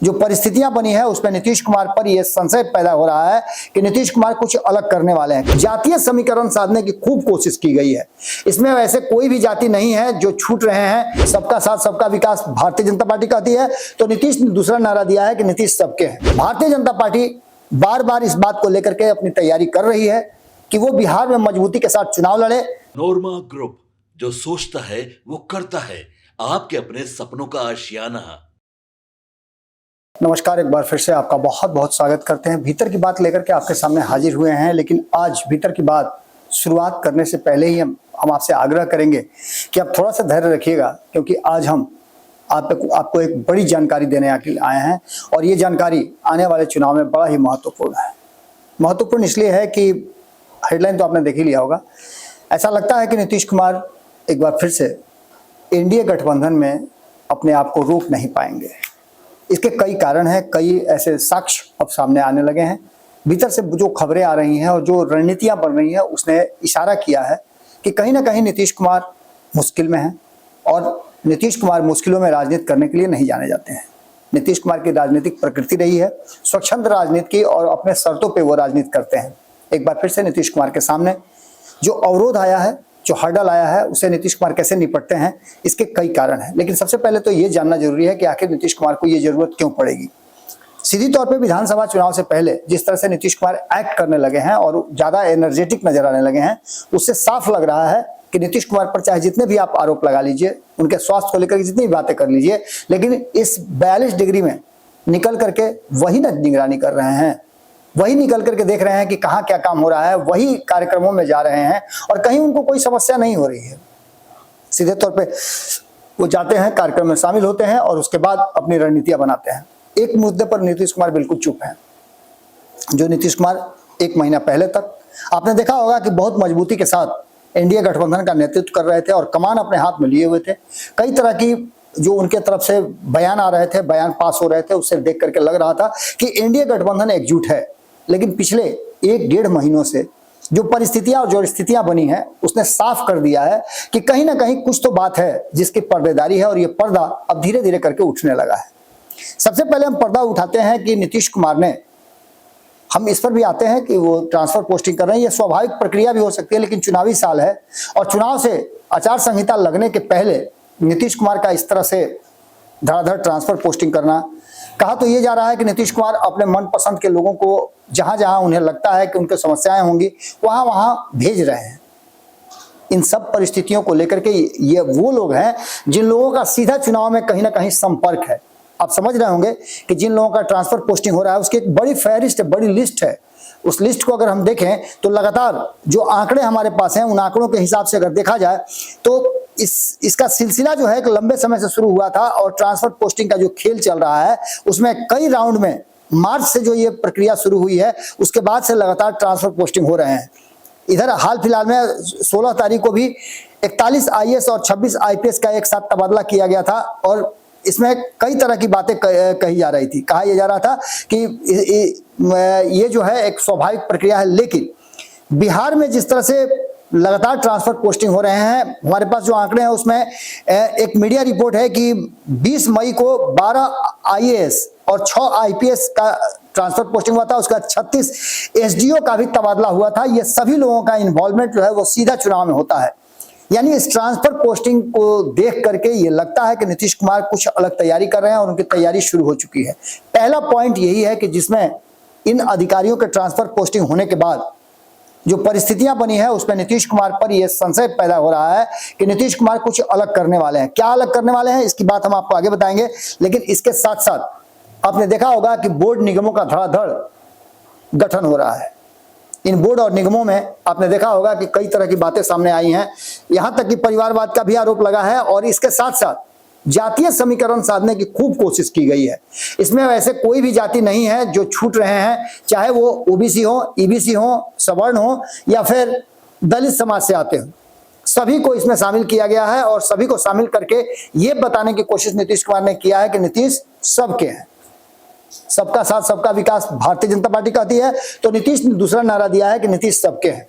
जो परिस्थितियां बनी है उसमें नीतीश कुमार पर यह संशय पैदा हो रहा है कि नीतीश कुमार कुछ अलग करने वाले हैं। जातीय समीकरण साधने की खूब कोशिश की गई है। इसमें वैसे कोई भी जाति नहीं है जो छूट रहे हैं। सबका साथ सबका विकास भारतीय जनता पार्टी कहती है, तो नीतीश ने दूसरा नारा दिया है कि नीतीश सबके हैं। भारतीय जनता पार्टी बार बार इस बात को लेकर के अपनी तैयारी कर रही है कि वो बिहार में मजबूती के साथ चुनाव लड़े। नोरमा ग्रुप, जो सोचता है वो करता है। आपके अपने सपनों का आशियाना। नमस्कार, एक बार फिर से आपका बहुत बहुत स्वागत करते हैं। भीतर की बात लेकर के आपके सामने हाजिर हुए हैं, लेकिन आज भीतर की बात शुरुआत करने से पहले ही हम आपसे आग्रह करेंगे कि आप थोड़ा सा धैर्य रखिएगा, क्योंकि आज हम आपको एक बड़ी जानकारी देने आए हैं और ये जानकारी आने वाले चुनाव में बड़ा ही महत्वपूर्ण है। महत्वपूर्ण इसलिए है कि हेडलाइन तो आपने देख ही लिया होगा। ऐसा लगता है कि नीतीश कुमार एक बार फिर से एनडीए गठबंधन में अपने आप को रोक नहीं पाएंगे। इसके कई कारण हैं, कई ऐसे साक्ष्य अब सामने आने लगे हैं। भीतर से जो खबरें आ रही हैं और जो रणनीतियां बन रही हैं उसने इशारा किया है कि कहीं ना कहीं नीतीश कुमार मुश्किल में हैं और नीतीश कुमार मुश्किलों में राजनीति करने के लिए नहीं जाने जाते हैं। नीतीश कुमार की राजनीतिक प्रकृति रही है स्वच्छंद राजनीति की, और अपने शर्तों पर वो राजनीति करते हैं। एक बार फिर से नीतीश कुमार के सामने जो अवरोध आया है, जो हर्डल आया है, उसे नीतीश कुमार कैसे निपटते हैं, इसके कई कारण हैं। लेकिन सबसे पहले तो ये जानना जरूरी है कि आखिर नीतीश कुमार को ये जरूरत क्यों पड़ेगी। सीधी तौर पे विधानसभा चुनाव से पहले जिस तरह से नीतीश कुमार एक्ट करने लगे हैं और ज्यादा एनर्जेटिक नजर आने लगे हैं, उससे साफ लग रहा है कि नीतीश कुमार पर चाहे जितने भी आप आरोप लगा लीजिए, उनके स्वास्थ्य को लेकर जितनी भी बातें कर लीजिए, लेकिन इस 42 डिग्री में निकल करके वही निगरानी कर रहे हैं, वही निकल करके देख रहे हैं कि कहाँ क्या काम हो रहा है, वही कार्यक्रमों में जा रहे हैं और कहीं उनको कोई समस्या नहीं हो रही है। सीधे तौर पे वो जाते हैं, कार्यक्रम में शामिल होते हैं और उसके बाद अपनी रणनीतियां बनाते हैं। एक मुद्दे पर नीतीश कुमार बिल्कुल चुप हैं। जो नीतीश कुमार एक महीना पहले तक आपने देखा होगा कि बहुत मजबूती के साथ एनडीए गठबंधन का नेतृत्व कर रहे थे और कमान अपने हाथ में लिए हुए थे। कई तरह की जो उनके तरफ से बयान आ रहे थे, बयान पास हो रहे थे, उससे देख करके लग रहा था कि एनडीए गठबंधन एकजुट है। लेकिन पिछले 1-1.5 महीनों से जो परिस्थितियां और जो स्थितियां बनी हैं, उसने साफ कर दिया है कि कहीं ना कहीं कुछ तो बात है जिसकी पर्देदारी है और ये पर्दा अब धीरे धीरे करके उठने लगा है। सबसे पहले हम पर्दा उठाते हैं कि नीतीश कुमार ने, हम इस पर भी आते हैं कि वो ट्रांसफर पोस्टिंग कर रहे हैं। ये स्वाभाविक प्रक्रिया भी हो सकती है, लेकिन चुनावी साल है और चुनाव से आचार संहिता लगने के पहले नीतीश कुमार का इस तरह से धड़ाधड़ ट्रांसफर पोस्टिंग करना, कहा तो ये जा रहा है कि नीतीश कुमार अपने मनपसंद के लोगों को जहां जहां उन्हें लगता है कि उनके समस्याएं होंगी वहां वहां भेज रहे हैं। इन सब परिस्थितियों को लेकर के ये वो लोग हैं जिन लोगों का सीधा चुनाव में कहीं ना कहीं संपर्क है। आप समझ रहे होंगे कि जिन लोगों का ट्रांसफर पोस्टिंग हो रहा है उसकी एक बड़ी फहरिस्त है, बड़ी लिस्ट है। उस लिस्ट को अगर हम देखें तो लगातार जो आंकड़े हमारे पास हैं, उन आंकड़ों के हिसाब से अगर देखा जाए तो इसका सिलसिला जो है एक लंबे समय से शुरू हुआ था और ट्रांसफर पोस्टिंग का जो खेल चल रहा है उसमें कई राउंड में, मार्च से जो ये प्रक्रिया शुरू हुई है उसके बाद से लगातार ट्रांसफर पोस्टिंग हो रहे हैं। इधर हाल फिलहाल में 16 तारीख को भी 41 आईएएस और 26 आईपीएस का एक साथ तबादला किया गया था और इसमें कई तरह की बातें कही जा रही थी। कहा यह जा रहा था कि ये जो है एक स्वाभाविक प्रक्रिया है, लेकिन बिहार में जिस तरह से लगातार ट्रांसफर पोस्टिंग हो रहे हैं, हमारे पास जो आंकड़े हैं उसमें एक मीडिया रिपोर्ट है कि 20 मई को 12 आईएएस और 6 आईपीएस का ट्रांसफर पोस्टिंग हुआ था। उसके बाद 36 एसडीओ का भी तबादला हुआ था। ये सभी लोगों का इन्वॉल्वमेंट जो है वो सीधा चुनाव में होता है। यानी इस ट्रांसफर पोस्टिंग को देख करके ये लगता है कि नीतीश कुमार कुछ अलग तैयारी कर रहे हैं और उनकी तैयारी शुरू हो चुकी है। पहला पॉइंट यही है कि जिसमें इन अधिकारियों के ट्रांसफर पोस्टिंग होने के बाद जो परिस्थितियां बनी है उसमें नीतीश कुमार पर यह संशय पैदा हो रहा है कि नीतीश कुमार कुछ अलग करने वाले हैं। क्या अलग करने वाले हैं इसकी बात हम आपको आगे बताएंगे, लेकिन इसके साथ साथ आपने देखा होगा कि बोर्ड निगमों का धड़ाधड़ गठन हो रहा है। इन बोर्ड और निगमों में आपने देखा होगा कि कई तरह की बातें सामने आई हैं, यहां तक कि परिवारवाद का भी आरोप लगा है और इसके साथ साथ जातीय समीकरण साधने की खूब कोशिश की गई है। इसमें वैसे कोई भी जाति नहीं है जो छूट रहे हैं, चाहे वो ओबीसी हो, ईबीसी हो, सवर्ण हो या फिर दलित समाज से आते हो, सभी को इसमें शामिल किया गया है और सभी को शामिल करके ये बताने की कोशिश नीतीश कुमार ने किया है कि नीतीश सबके हैं। सबका साथ सबका विकास भारतीय जनता पार्टी कहती है, तो नीतीश ने दूसरा नारा दिया है कि नीतीश सबके हैं।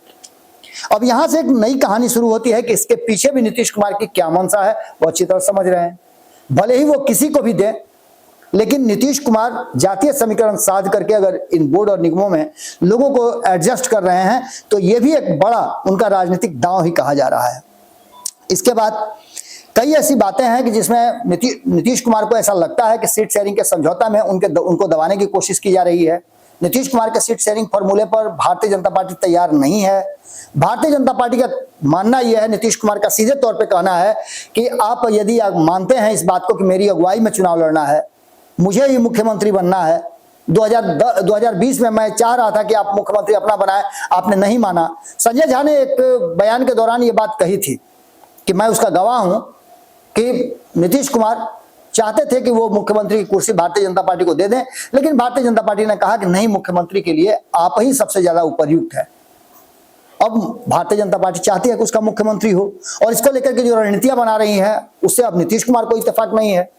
अब यहां से एक नई कहानी शुरू होती है कि इसके पीछे भी नीतीश कुमार की क्या मंशा है वो अच्छी तरह समझ रहे हैं। भले ही वो किसी को भी दे, लेकिन नीतीश कुमार जातीय समीकरण साध करके अगर इन बोर्ड और निगमों में लोगों को एडजस्ट कर रहे हैं तो यह भी एक बड़ा उनका राजनीतिक दांव ही कहा जा रहा है। इसके बाद कई ऐसी बातें हैं कि जिसमें नीतीश कुमार को ऐसा लगता है कि सीट शेयरिंग के समझौता में उनको दबाने की कोशिश की जा रही है। नीतीश कुमार के सीट शेयरिंग फॉर्मूले पर भारतीय जनता पार्टी तैयार नहीं है। भारतीय जनता पार्टी का मानना यह है, नीतीश कुमार का सीधे तौर पे कहना है कि आप यदि आप मानते हैं इस बात को कि मेरी अगुवाई में चुनाव लड़ना है, मुझे ही मुख्यमंत्री बनना है। 2020 में मैं चाह रहा था कि आप मुख्यमंत्री अपना बनाए, आपने नहीं माना। संजय झा ने एक बयान के दौरान ये बात कही थी कि मैं उसका गवाह हूं कि नीतीश कुमार चाहते थे कि वो मुख्यमंत्री की कुर्सी भारतीय जनता पार्टी को दे दें, लेकिन भारतीय जनता पार्टी ने कहा कि नहीं, मुख्यमंत्री के लिए आप ही सबसे ज्यादा उपयुक्त है। अब भारतीय जनता पार्टी चाहती है कि उसका मुख्यमंत्री हो, और इसको लेकर के जो रणनीतियां बना रही है उससे अब नीतीश कुमार को इत्तेफाक नहीं है।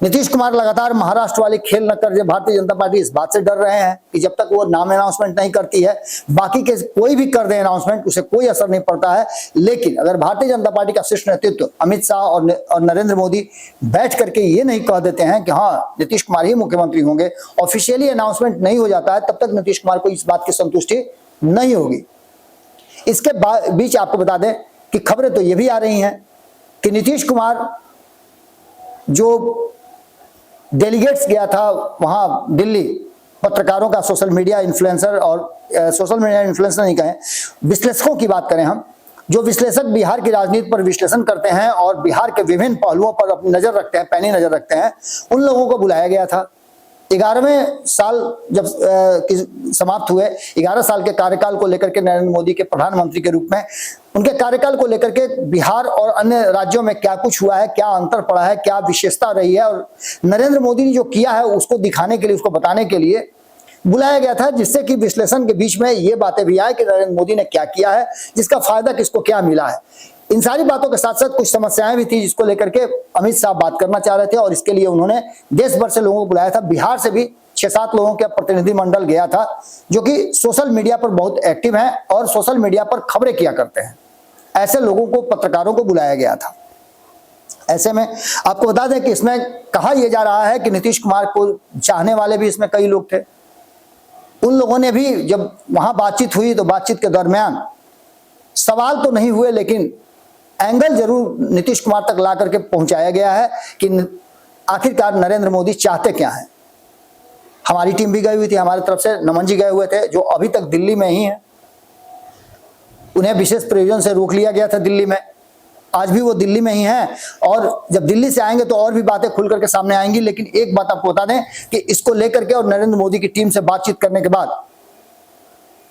नीतीश कुमार लगातार महाराष्ट्र वाले खेल न कर, भारतीय जनता पार्टी इस बात से डर रहे हैं कि जब तक वो नाम अनाउंसमेंट नहीं करती है, बाकी के कोई भी कर दे अनाउंसमेंट, उसे कोई असर नहीं पड़ता है। लेकिन अगर भारतीय जनता पार्टी का शीर्ष नेतृत्व अमित शाह और नरेंद्र मोदी बैठ करके ये नहीं कह देते हैं कि हाँ नीतीश कुमार ही मुख्यमंत्री होंगे, ऑफिशियली अनाउंसमेंट नहीं हो जाता है, तब तक नीतीश कुमार को इस बात की संतुष्टि नहीं होगी। इसके बीच आपको बता दें कि खबरें तो ये भी आ रही हैं कि नीतीश कुमार जो डेलीगेट्स गया था वहां दिल्ली, पत्रकारों का, सोशल मीडिया इन्फ्लुएंसर, और सोशल मीडिया इन्फ्लुएंसर नहीं कहें, विश्लेषकों की बात करें हम, जो विश्लेषक बिहार की राजनीति पर विश्लेषण करते हैं और बिहार के विभिन्न पहलुओं पर अपनी नजर रखते हैं, पैनी नजर रखते हैं, उन लोगों को बुलाया गया था। 11वें साल जब समाप्त हुए, 11 साल के कार्यकाल को लेकर के नरेंद्र मोदी के प्रधानमंत्री के रूप में उनके कार्यकाल को लेकर के बिहार और अन्य राज्यों में क्या कुछ हुआ है, क्या अंतर पड़ा है, क्या विशेषता रही है, और नरेंद्र मोदी ने जो किया है उसको दिखाने के लिए, उसको बताने के लिए बुलाया गया था, जिससे कि विश्लेषण के बीच में ये बातें भी आए कि नरेंद्र मोदी ने क्या किया है, जिसका फायदा किसको क्या मिला है। इन सारी बातों के साथ साथ कुछ समस्याएं भी थी जिसको लेकर के अमित शाह बात करना चाह रहे थे, और इसके लिए उन्होंने देश भर से लोगों को बुलाया था। बिहार से भी 6-7 लोगों का प्रतिनिधिमंडल गया था, जो कि सोशल मीडिया पर बहुत एक्टिव हैं और सोशल मीडिया पर खबरें किया करते हैं। ऐसे लोगों को, पत्रकारों को बुलाया गया था। ऐसे में आपको बता दें कि इसमें कहा यह जा रहा है कि नीतीश कुमार को चाहने वाले भी इसमें कई लोग थे। उन लोगों ने भी, जब वहां बातचीत हुई तो बातचीत के दरमियान सवाल तो नहीं हुए, लेकिन एंगल जरूर नीतीश कुमार तक ला करके पहुंचाया गया है कि आखिरकार नरेंद्र मोदी चाहते क्या हैं। हमारी टीम भी गई हुई थी, हमारी तरफ से नमन जी गए हुए थे, जो अभी तक दिल्ली में ही हैं। उन्हें विशेष प्रयोजन से रोक लिया गया था दिल्ली में, आज भी वो दिल्ली में ही हैं, और जब दिल्ली से आएंगे तो और भी बातें खुल करके सामने आएंगी। लेकिन एक बात आपको बता दें कि इसको लेकर के और नरेंद्र मोदी की टीम से बातचीत करने के बाद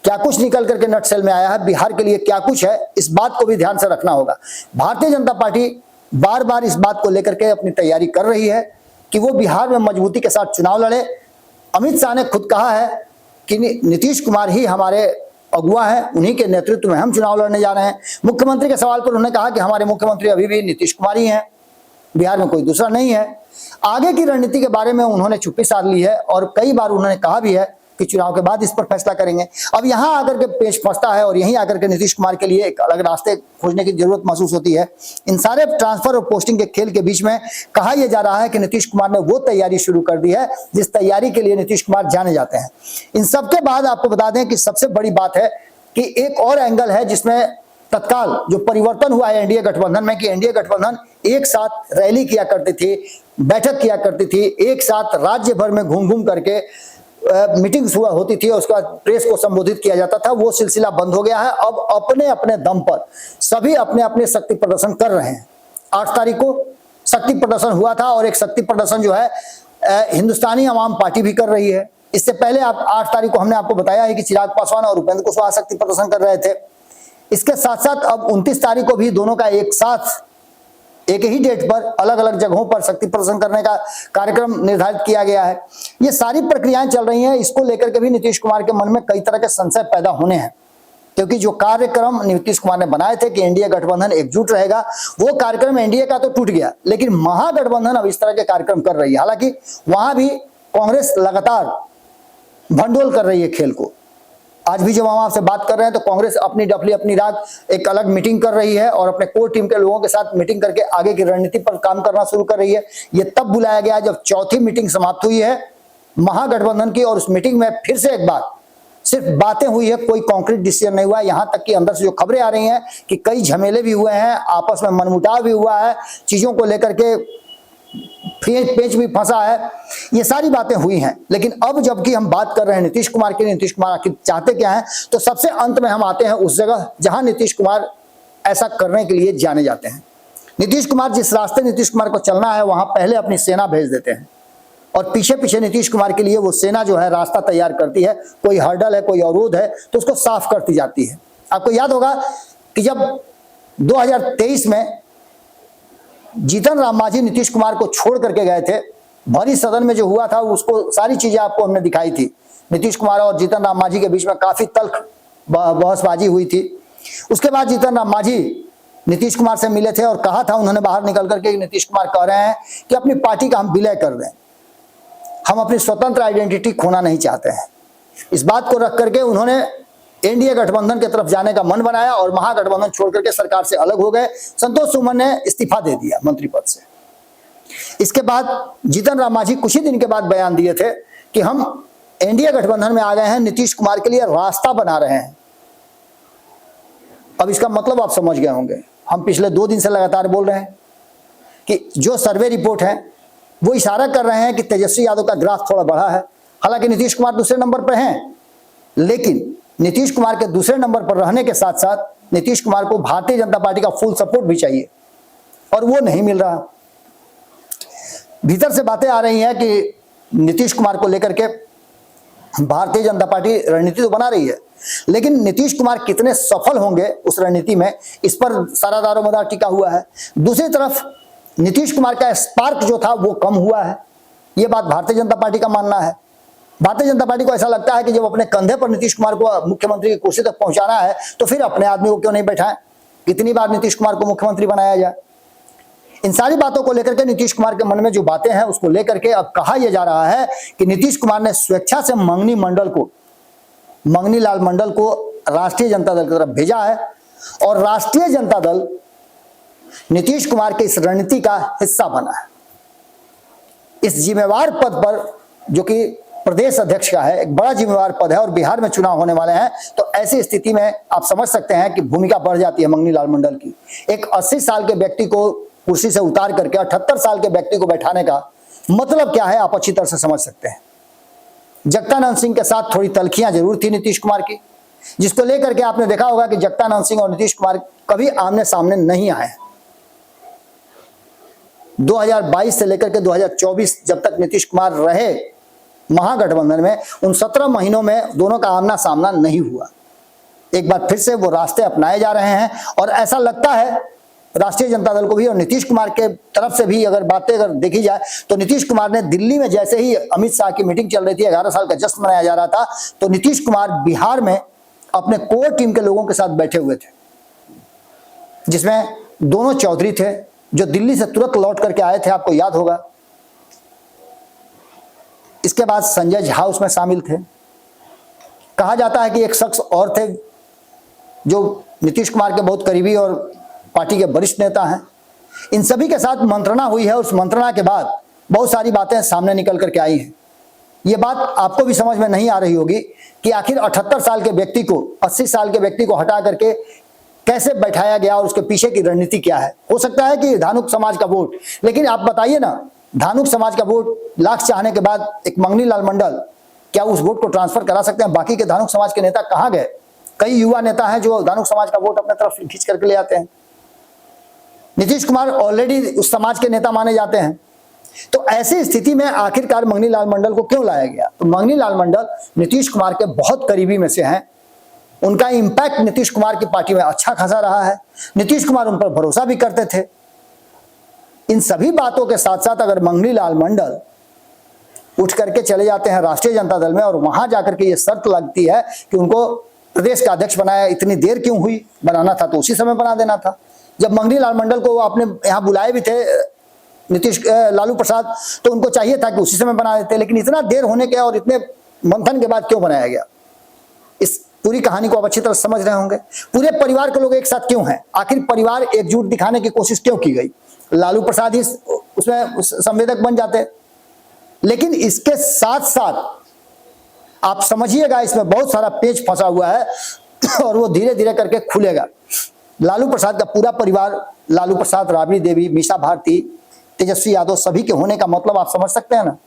क्या कुछ निकल करके नटसेल में आया है, बिहार के लिए क्या कुछ है, इस बात को भी ध्यान से रखना होगा। भारतीय जनता पार्टी बार बार इस बात को लेकर के अपनी तैयारी कर रही है कि वो बिहार में मजबूती के साथ चुनाव लड़े। अमित शाह ने खुद कहा है कि नीतीश कुमार ही हमारे अगुआ है, उन्हीं के नेतृत्व में हम चुनाव लड़ने जा रहे हैं। मुख्यमंत्री के सवाल पर उन्होंने कहा कि हमारे मुख्यमंत्री अभी भी नीतीश कुमार ही हैं, बिहार में कोई दूसरा नहीं है। आगे की रणनीति के बारे में उन्होंने चुप्पी साध ली है, और कई बार उन्होंने कहा भी है कि चुनाव के बाद इस पर फैसला करेंगे। अब यहां आकर के पेच फंसता है, और यहीं आकर के नीतीश कुमार के लिए एक अलग रास्ते खोजने की जरूरत महसूस होती है। इन सारे ट्रांसफर और पोस्टिंग के खेल के बीच में कहा यह जा रहा है कि नीतीश कुमार ने वो तैयारी शुरू कर दी है जिस तैयारी के लिए नीतीश कुमार जाने जाते हैं। इन सबके बाद आपको बता दें कि सबसे बड़ी बात है कि एक और एंगल है जिसमें तत्काल जो परिवर्तन हुआ है एनडीए गठबंधन में, कि एनडीए गठबंधन एक साथ रैली किया करती थी, बैठक किया करती थी, एक साथ राज्य भर में घूम घूम करके मीटिंग्स हुआ होती थी और उसके बाद प्रेस को संबोधित किया जाता था। वो सिलसिला बंद हो गया है। अब अपने अपने दम पर सभी अपने अपने शक्ति प्रदर्शन कर रहे हैं। 8 तारीख को शक्ति प्रदर्शन हुआ था, और एक शक्ति प्रदर्शन जो है हिंदुस्तानी अवाम पार्टी भी कर रही है। इससे पहले 8 तारीख को हमने आपको बताया है कि चिराग पासवान और उपेंद्र कुशवाहा शक्ति प्रदर्शन कर रहे थे। इसके साथ साथ अब 29 तारीख को भी दोनों का एक साथ एक ही डेट पर अलग अलग जगहों पर शक्ति प्रदर्शन करने का कार्यक्रम निर्धारित किया गया है। ये सारी प्रक्रियाएं चल रही हैं। इसको लेकर के भी नीतीश कुमार के मन में कई तरह के संशय पैदा होने हैं, क्योंकि जो कार्यक्रम नीतीश कुमार ने बनाए थे कि एनडीए गठबंधन एकजुट रहेगा, वो कार्यक्रम एनडीए का तो टूट गया, लेकिन महागठबंधन अब इस तरह के कार्यक्रम कर रही है। हालांकि वहां भी कांग्रेस लगातार भंडोल कर रही है खेल को। आज भी जब हम आपसे बात कर रहे हैं तो कांग्रेस अपनी डफली अपनी रात एक अलग मीटिंग कर रही है और अपने कोर टीम के लोगों के साथ मीटिंग करके आगे की रणनीति पर काम करना शुरू कर रही है। ये तब बुलाया गया जब चौथी मीटिंग समाप्त हुई है महागठबंधन की, और उस मीटिंग में फिर से एक बार सिर्फ बातें हुई है, कोई कॉन्क्रीट डिसीजन नहीं हुआ है। यहां तक कि अंदर से जो खबरें आ रही हैं कि कई झमेले भी हुए हैं, आपस में मनमुटाव भी हुआ है, चीजों को लेकर के पेच भी फंसा है, ये सारी बातें हुई हैं। लेकिन अब जबकि हम बात कर रहे हैं नीतीश कुमार की, नीतीश कुमार आखिर चाहते क्या हैं, तो सबसे अंत में हम आते हैं उस जगह जहां नीतीश कुमार ऐसा करने के लिए जाने जाते हैं। नीतीश कुमार जिस रास्ते नीतीश कुमार को चलना है वहां पहले अपनी सेना भेज देते हैं और पीछे पीछे नीतीश कुमार के लिए वो सेना जो है रास्ता तैयार करती है। कोई हर्डल है, कोई अवरोध है तो उसको साफ करती जाती है। आपको याद होगा कि जब 2023 में जीतन राम मांझी नीतीश कुमार को छोड़ करके गए थे, भरी सदन में जो हुआ था उसको सारी चीजें आपको हमने दिखाई थी। नीतीश कुमार और जीतन राम मांझी के बीच में काफी तल्ख बहसबाजी हुई थी। उसके बाद जीतन राम मांझी नीतीश कुमार से मिले थे और कहा था उन्होंने बाहर निकल करके, नीतीश कुमार कह रहे हैं कि अपनी पार्टी का हम विलय कर दें, हम अपनी स्वतंत्र आइडेंटिटी खोना नहीं चाहते हैं। इस बात को रख करके उन्होंने एनडीए गठबंधन की तरफ जाने का मन बनाया और महागठबंधन छोड़ करके सरकार से अलग हो गए। संतोष सुमन ने इस्तीफा दे दिया मंत्री पद से। इसके बाद जीतन राम मांझी कुछ ही दिन के बाद बयान दिए थे कि हम एनडीए गठबंधन में आ गए हैं, नीतीश कुमार के लिए रास्ता बना रहे हैं। अब इसका मतलब आप समझ गए होंगे। हम पिछले 2 दिन से लगातार बोल रहे हैं कि जो सर्वे रिपोर्ट है वो इशारा कर रहे हैं कि तेजस्वी यादव का ग्राफ थोड़ा बढ़ा है। हालांकि नीतीश कुमार दूसरे नंबर पर हैं, लेकिन नीतीश कुमार के दूसरे नंबर पर रहने के साथ साथ नीतीश कुमार को भारतीय जनता पार्टी का फुल सपोर्ट भी चाहिए और वो नहीं मिल रहा। भीतर से बातें आ रही हैं कि नीतीश कुमार को लेकर के भारतीय जनता पार्टी रणनीति तो बना रही है, लेकिन नीतीश कुमार कितने सफल होंगे उस रणनीति में, इस पर सारा दारोमदार टिका हुआ है। दूसरी तरफ नीतीश कुमार का स्पार्क जो था वो कम हुआ है, ये बात भारतीय जनता पार्टी का मानना है। भारतीय जनता पार्टी को ऐसा लगता है कि जब अपने कंधे पर नीतीश कुमार को मुख्यमंत्री की कुर्सी तक पहुंचाना है तो फिर अपने आदमी को क्यों नहीं बैठाएं, कितनी बार नीतीश कुमार को मुख्यमंत्री बनाया जाए। इन सारी बातों को लेकर के नीतीश कुमार के मन में जो बातें हैं उसको लेकर के अब कहा यह जा रहा है कि नीतीश कुमार ने स्वेच्छा से मंगनी लाल मंडल को राष्ट्रीय जनता दल की तरफ भेजा है और राष्ट्रीय जनता दल नीतीश कुमार के इस रणनीति का हिस्सा बना है। इस जिम्मेवार पद पर, जो कि प्रदेश अध्यक्ष का है, एक बड़ा जिम्मेवार पद है और बिहार में चुनाव होने वाले हैं, तो ऐसी स्थिति में आप समझ सकते हैं कि भूमिका बढ़ जाती है मंगनी लाल मंडल की। एक 80 साल के व्यक्ति को कुर्सी से उतार करके 78 साल के व्यक्ति को बैठाने का मतलब क्या है आप अच्छी तरह से समझ सकते हैं। जगदानंद सिंह के साथ थोड़ी तलखियां जरूर थी नीतीश कुमार की, जिसको लेकर के आपने देखा होगा कि जगदानंद सिंह और नीतीश कुमार कभी आमने सामने नहीं आए। 2022 से लेकर के 2024 जब तक नीतीश कुमार रहे महागठबंधन में, उन 17 महीनों में दोनों का आमना सामना नहीं हुआ। एक बार फिर से वो रास्ते अपनाए जा रहे हैं और ऐसा लगता है राष्ट्रीय जनता दल को भी और नीतीश कुमार के तरफ से भी अगर देखी जाए तो नीतीश कुमार ने दिल्ली में जैसे ही अमित शाह की मीटिंग चल रही थी, 11 साल का जश्न मनाया जा रहा था, तो नीतीश कुमार बिहार में अपने कोर टीम के लोगों के साथ बैठे हुए थे, जिसमें दोनों चौधरी थे जो दिल्ली से तुरंत लौट करके आए थे, आपको याद होगा। इसके बाद संजय झा उसमें शामिल थे। कहा जाता है कि एक शख्स और थे जो नीतीश कुमार के बहुत करीबी और पार्टी के वरिष्ठ नेता हैं। इन सभी के साथ मंत्रणा हुई है। उस मंत्रणा के बाद बहुत सारी बातें सामने निकल करके आई हैं। ये बात आपको भी समझ में नहीं आ रही होगी कि आखिर 78 साल के व्यक्ति को 80 साल के व्यक्ति को हटा करके कैसे बैठाया गया और उसके पीछे की रणनीति क्या है। हो सकता है कि धानुक समाज का वोट, लेकिन आप बताइए ना, धानुक समाज का वोट लाख चाहने के बाद एक मंगनी लाल मंडल क्या उस वोट को ट्रांसफर करा सकते हैं? बाकी के धानुक समाज के नेता कहां गए? कई युवा नेता हैं जो धानुक समाज का वोट अपने तरफ खींच करके ले आते हैं। नीतीश कुमार ऑलरेडी उस समाज के नेता माने जाते हैं। तो ऐसी स्थिति में आखिरकार मंगनी लाल मंडल को क्यों लाया गया? तो मंगनी लाल मंडल नीतीश कुमार के बहुत करीबी में से हैं। उनका इंपैक्ट नीतीश कुमार की पार्टी में अच्छा खासा रहा है। नीतीश कुमार उन पर भरोसा भी करते थे। इन सभी बातों के साथ साथ अगर मंगनी लाल मंडल उठ करके चले जाते हैं राष्ट्रीय जनता दल में और वहां जाकर के ये शर्त लगती है कि उनको प्रदेश का अध्यक्ष बनाया, इतनी देर क्यों हुई? बनाना था तो उसी समय बना देना था। जब मंगनी लाल मंडल को आपने यहाँ बुलाए भी थे लालू प्रसाद, तो उनको चाहिए था कि उसी समय बना देते, लेकिन इतना देर होने के और इतने मंथन के बाद क्यों बनाया गया? इस पूरी कहानी को आप अच्छी तरह समझ रहे होंगे। पूरे परिवार के लोग एक साथ क्यों हैं, आखिर परिवार एकजुट दिखाने की कोशिश क्यों की गई? लालू प्रसाद ही उसमें संवेदक बन जाते। लेकिन इसके साथ साथ आप समझिएगा, इसमें बहुत सारा पेच फंसा हुआ है और वो धीरे धीरे करके खुलेगा। लालू प्रसाद का पूरा परिवार, लालू प्रसाद, राबड़ी देवी, मीसा भारती, तेजस्वी यादव, सभी के होने का मतलब आप समझ सकते हैं ना।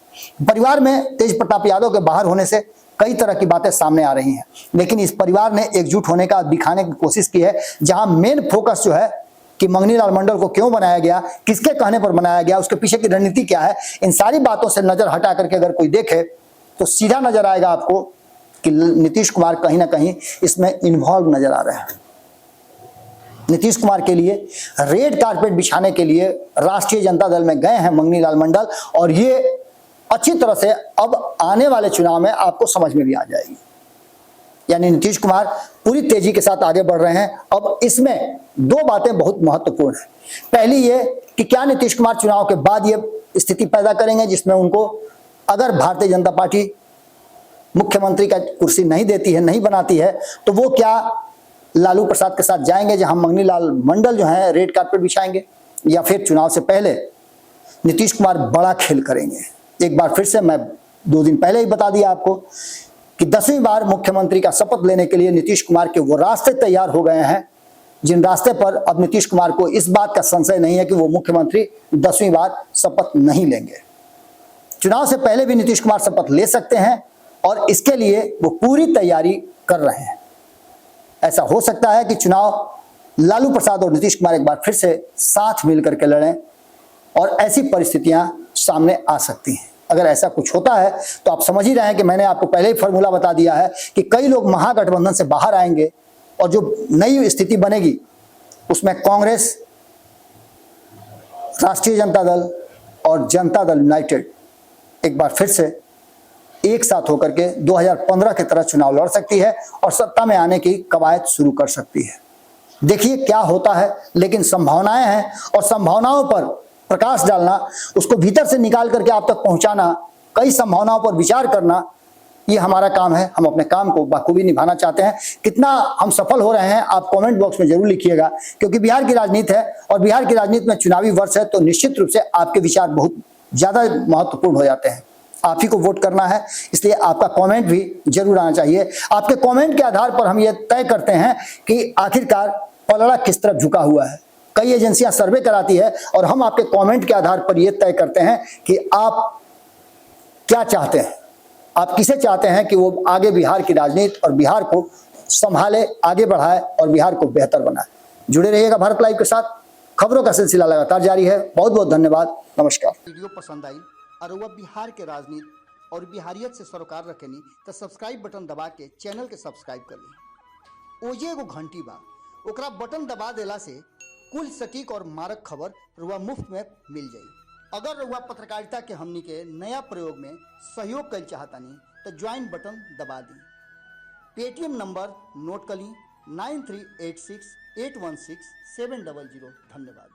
परिवार में तेज प्रताप यादव के बाहर होने से कई तरह की बातें सामने आ रही हैं, लेकिन इस परिवार ने एकजुट होने का दिखाने की कोशिश की है, जहां मेन फोकस जो है कि मंगनी लाल मंडल को क्यों बनाया गया, किसके कहने पर बनाया गया, उसके पीछे की रणनीति क्या है, इन सारी बातों से नजर हटा करके अगर कोई देखे तो सीधा नजर आएगा आपको कि नीतीश कुमार कहीं ना कहीं इसमें इन्वॉल्व नजर आ रहे हैं। नीतीश कुमार के लिए रेड कारपेट बिछाने के लिए राष्ट्रीय जनता दल में गए हैं मंगनी लाल मंडल, और ये अच्छी तरह से अब आने वाले चुनाव में आपको समझ में भी आ जाएगी। यानी नीतीश कुमार पूरी तेजी के साथ आगे बढ़ रहे हैं। अब इसमें दो बातें बहुत महत्वपूर्ण है। पहली ये कि क्या नीतीश कुमार चुनाव के बाद ये स्थिति पैदा करेंगे जिसमें उनको, अगर भारतीय जनता पार्टी मुख्यमंत्री का कुर्सी नहीं देती है, नहीं बनाती है, तो वो क्या लालू प्रसाद के साथ जाएंगे जहां मंगनी लाल मंडल जो है रेड कार्पेट बिछाएंगे, या फिर चुनाव से पहले नीतीश कुमार बड़ा खेल करेंगे? एक बार फिर से मैं 2 दिन पहले ही बता दिया आपको कि 10वीं बार मुख्यमंत्री का शपथ लेने के लिए नीतीश कुमार के वो रास्ते तैयार हो गए हैं, जिन रास्ते पर अब नीतीश कुमार को इस बात का संशय नहीं है कि वो मुख्यमंत्री 10वीं बार शपथ नहीं लेंगे। चुनाव से पहले भी नीतीश कुमार शपथ ले सकते हैं और इसके लिए वो पूरी तैयारी कर रहे हैं। ऐसा हो सकता है कि चुनाव लालू प्रसाद और नीतीश कुमार एक बार फिर से साथ मिलकर के लड़ें, और ऐसी परिस्थितियां सामने आ सकती हैं। अगर ऐसा कुछ होता है तो आप समझ ही रहे हैं कि मैंने आपको पहले ही फॉर्मूला बता दिया है कि कई लोग महागठबंधन से बाहर आएंगे, और जो नई स्थिति बनेगी उसमें कांग्रेस, राष्ट्रीय जनता दल और जनता दल यूनाइटेड एक बार फिर से एक साथ होकर के 2015 की तरह चुनाव लड़ सकती है और सत्ता में आने की कवायद शुरू कर सकती है। देखिए क्या होता है, लेकिन संभावनाएं हैं, और संभावनाओं पर प्रकाश डालना, उसको भीतर से निकाल करके आप तक पहुंचाना, कई संभावनाओं पर विचार करना, ये हमारा काम है। हम अपने काम को बखूबी निभाना चाहते हैं। कितना हम सफल हो रहे हैं आप कमेंट बॉक्स में जरूर लिखिएगा, क्योंकि बिहार की राजनीति है और बिहार की राजनीति में चुनावी वर्ष है, तो निश्चित रूप से आपके विचार बहुत ज्यादा महत्वपूर्ण हो जाते हैं। आप ही को वोट करना है, इसलिए आपका कमेंट भी जरूर आना चाहिए। आपके कमेंट के आधार पर हम ये तय करते हैं कि आखिरकार पलड़ा किस तरफ झुका हुआ है। कई एजेंसियां सर्वे कराती है और हम आपके कमेंट के आधार पर यह तय करते हैं कि आप क्या चाहते हैं, आप किसे चाहते हैं कि वो आगे बिहार की राजनीति और बिहार को संभाले, आगे बढ़ाए और बिहार को बेहतर बनाए। जुड़े रहिएगा भारत लाइव के साथ, खबरों का सिलसिला लगातार जारी है। बहुत बहुत धन्यवाद, नमस्कार। वीडियो पसंद आई और वह बिहार के राजनीति और बिहारियत से सरोकार रखेनी तो सब्सक्राइब बटन दबा के चैनल के सब्सक्राइब कर ली। ओजे एगो घंटी बा, ओकरा बटन दबा देला से कुल सटीक और मारक खबर रुआ मुफ्त में मिल जाई। अगर रुआ पत्रकारिता के हमनी के नया प्रयोग में सहयोग कर चाहतानी तो ज्वाइन बटन दबा दी। पेटीएम नंबर नोट कर ली 9386816700। धन्यवाद।